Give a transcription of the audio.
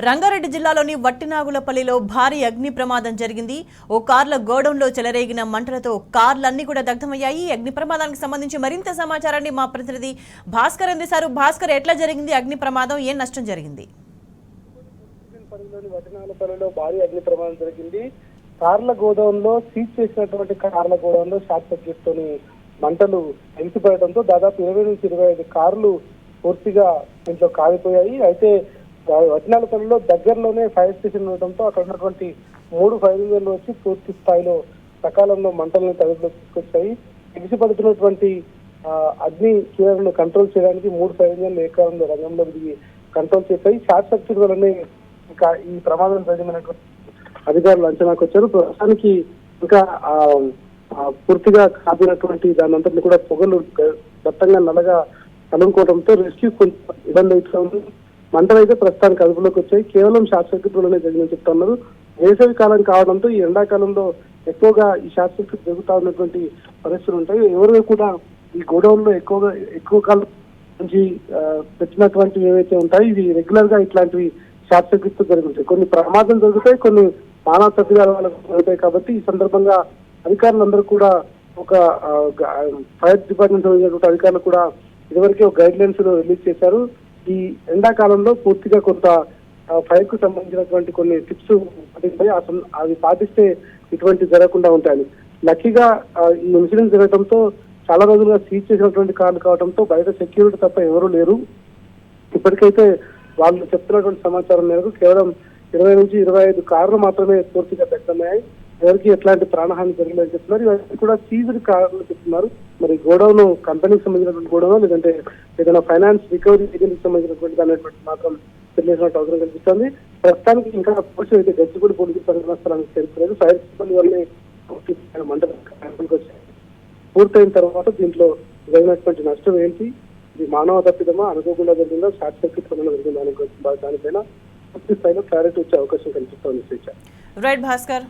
రంగారెడ్డి జిల్లాలోని వట్టినాగులపల్లిలో భారీ అగ్ని ప్రమాదం జరిగింది. ఓ కార్ల గోడౌన్లో చెలరేగిన మంటలతో కార్లన్నీ కూడా దగ్ధమయ్యాయి. అగ్ని ప్రమాదానికి సంబంధించి మరింత సమాచారాన్ని మా ప్రతినిధి భాస్కర్ అందిస్తారు. భాస్కర్, ఎట్లా జరిగింది అగ్ని ప్రమాదం, ఏం నష్టం జరిగింది? వట్టినాగులపల్లిలో భారీ అగ్ని ప్రమాదం జరిగింది. కార్ల గోడౌన్లో సీజ్ చేసినటువంటి కార్ల గోడౌన్లో షార్ట్ సర్క్యూట్ తోని మంటలు ఎలిసిపోయడంతో దాదాపు 20 నుంచి 25 కార్లు పూర్తిగా ఇంట్లో కాలిపోయాయి. అయితే వట్టినాగులపల్లిలో దగ్గరలోనే ఫైర్ స్టేషన్ ఉండటంతో అక్కడ ఉన్నటువంటి 3 ఫైర్ ఇంజన్లు వచ్చి పూర్తి స్థాయిలో సకాలంలో మంటలను తగులులోకి తీసుకొచ్చాయి. ఎగిసిపడుతున్నటువంటి అగ్ని చీరలను కంట్రోల్ చేయడానికి 3 ఫైర్ ఇంజన్లు ఏకాలంలో రంగంలో దిగి కంట్రోల్ చేశాయి. షార్ట్ సర్క్యూట్ వల్లనే ఇంకా ఈ ప్రమాదం జరిగినటువంటి అధికారులు అంచనాకు వచ్చారు. ప్రస్తుతానికి ఇంకా పూర్తిగా కాపినటువంటి దాని అంతా కూడా పొగలు దట్టంగా నల్లగా కలుగుకోవడంతో రెస్క్యూ కొంచెం ఇబ్బంది అవుతుంది. మంటలు అయితే ప్రస్తుతానికి అదుపులోకి వచ్చాయి. కేవలం షార్ట్ సర్క్యూట్ వల్లనే జరిగిందని చెప్తున్నారు. వేసవి కాలం కావడంతో ఈ ఎండాకాలంలో ఎక్కువగా ఈ షార్ట్ సర్క్యూట్ జరుగుతా ఉన్నటువంటి పరిస్థితులు ఉంటాయి. ఎవరు కూడా ఈ గోడౌన్ లో ఎక్కువ కాలం నుంచి పెట్టినటువంటివి ఏవైతే ఉంటాయి ఇవి రెగ్యులర్ గా ఇట్లాంటివి షార్ట్ సర్క్యూట్ తో జరుగుతాయి. కొన్ని ప్రమాదం జరుగుతాయి, కొన్ని మానవ తప్పిదాల వల్ల జరుగుతాయి. కాబట్టి ఈ సందర్భంగా అధికారులందరూ కూడా ఒక ఫైర్ డిపార్ట్మెంట్ సంబంధించినటువంటి అధికారులు కూడా ఇదివరకే ఒక గైడ్ లైన్స్ రిలీజ్ చేశారు. ఈ ఎండాకాలంలో పూర్తిగా కొంత ఫైర్ కు సంబంధించినటువంటి కొన్ని టిప్స్ అవి పాటిస్తే ఇటువంటి జరగకుండా ఉంటాయి. లక్కీగా ఈ ఇన్సిడెంట్ జరగడంతో చాలా రోజులుగా సీజ్ చేసినటువంటి కార్లు కావడంతో బయట సెక్యూరిటీ తప్ప ఎవరూ లేరు. ఇప్పటికైతే వాళ్ళు చెప్తున్నటువంటి సమాచారం మేరకు కేవలం 20 నుంచి 25 కార్లు మాత్రమే పూర్తిగా దగ్ధమయ్యాయి. ఎవరికి ఎట్లాంటి ప్రాణహాని జరిగిందని చెప్తున్నారు. ఇవన్నీ కూడా సీజ్డ్ కార్లు చెప్తున్నారు. మరి గోడౌన్ కంపెనీకి సంబంధించినటువంటి గోడౌన్ లేదంటే ఏదైనా ఫైనాన్స్ రికవరీ ఏజెన్సీకి సంబంధించినటువంటి అనేటువంటి మాత్రం తెలియజేసినట్టు అవసరం కనిపిస్తుంది. ప్రస్తుతానికి ఇంకా పోలీసులు అయితే గచ్చిగూడి పోలీసులు సంఘటనా స్థలానికి చేరుకోలేదు. ఫైర్ సిబ్బంది వల్లే మంటలు వచ్చాయి. పూర్తయిన తర్వాత దీంట్లో జరిగినటువంటి నష్టం ఏంటి, ఇది మానవ తప్పిదమా, అనుకోకుండా జరిగిందా, షార్ట్ సర్క్యూట్ వల్ల జరిగిందా దానిపైన పూర్తి స్థాయిలో క్లారిటీ వచ్చే అవకాశం కనిపిస్తోంది. రైట్ భాస్కర్.